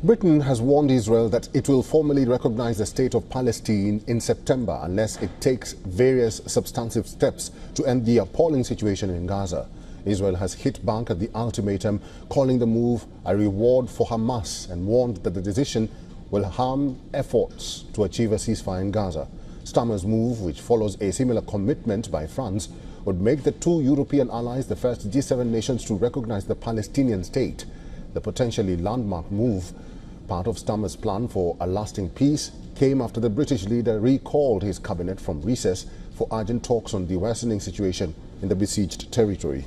Britain has warned Israel that it will formally recognize the state of Palestine in September unless it takes various substantive steps to end the appalling situation in Gaza. Israel has hit back at the ultimatum, calling the move a reward for Hamas, and warned that the decision will harm efforts to achieve a ceasefire in Gaza. Starmer's move, which follows a similar commitment by France, would make the two European allies the first G7 nations to recognize the Palestinian state. The potentially landmark move, part of Starmer's plan for a lasting peace, came after the British leader recalled his cabinet from recess for urgent talks on the worsening situation in the besieged territory.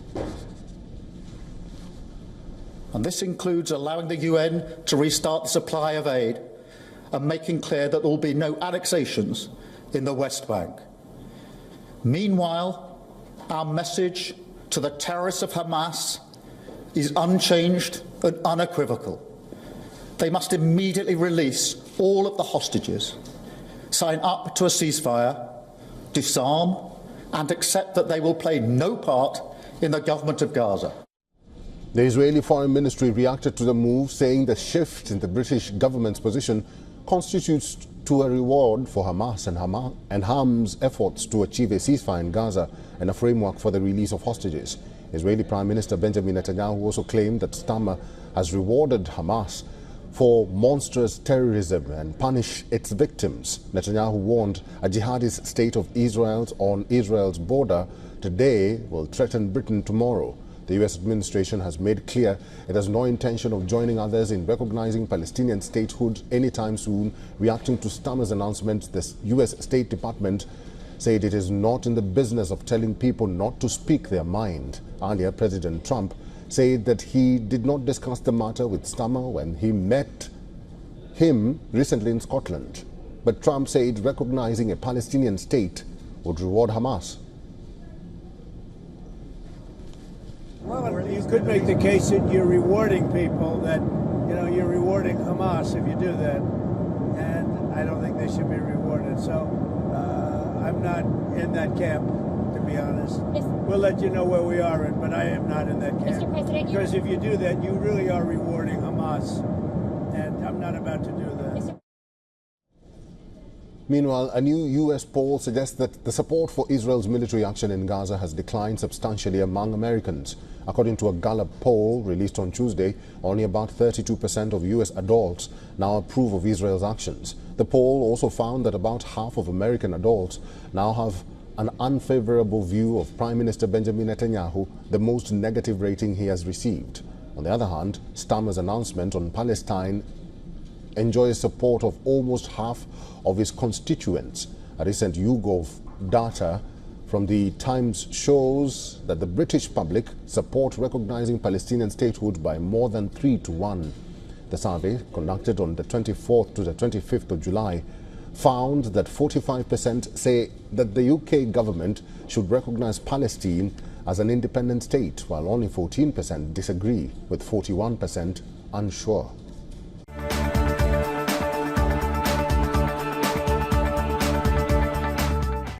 And this includes allowing the UN to restart the supply of aid and making clear that there will be no annexations in the West Bank. Meanwhile, our message to the terrorists of Hamas is unchanged and unequivocal. They must immediately release all of the hostages, sign up to a ceasefire, disarm, and accept that they will play no part in the government of Gaza. The Israeli Foreign Ministry reacted to the move, saying the shift in the British government's position constitutes to a reward for Hamas and harms efforts to achieve a ceasefire in Gaza and a framework for the release of hostages. Israeli Prime Minister Benjamin Netanyahu also claimed that Starmer has rewarded Hamas for monstrous terrorism and punish its victims. Netanyahu warned a jihadist state of Israel on Israel's border today will threaten Britain tomorrow. The U.S. administration has made clear it has no intention of joining others in recognizing Palestinian statehood anytime soon. Reacting to Starmer's announcement, the U.S. State Department said it is not in the business of telling people not to speak their mind. Earlier, President Trump said that he did not discuss the matter with Starmer when he met him recently in Scotland. But Trump said recognizing a Palestinian state would reward Hamas. Well, you could make the case that you're rewarding people, that, you're rewarding Hamas if you do that. And I don't think they should be rewarded. So I'm not in that camp, to be honest. We'll let you know where we are in, but I am not in that camp. Mr. President, because if you do that, you really are rewarding Hamas. And I'm not about to do that. Meanwhile, a new U.S. poll suggests that the support for Israel's military action in Gaza has declined substantially among Americans. According to a Gallup poll released on Tuesday, only about 32% of U.S. adults now approve of Israel's actions. The poll also found that about half of American adults now have an unfavorable view of Prime Minister Benjamin Netanyahu, the most negative rating he has received. On the other hand, Starmer's announcement on Palestine enjoys support of almost half of his constituents. A recent YouGov data from the Times shows that the British public support recognizing Palestinian statehood by more than 3 to 1. The survey, conducted on the 24th to the 25th of July, found that 45% say that the UK government should recognize Palestine as an independent state, while only 14% disagree, with 41% unsure.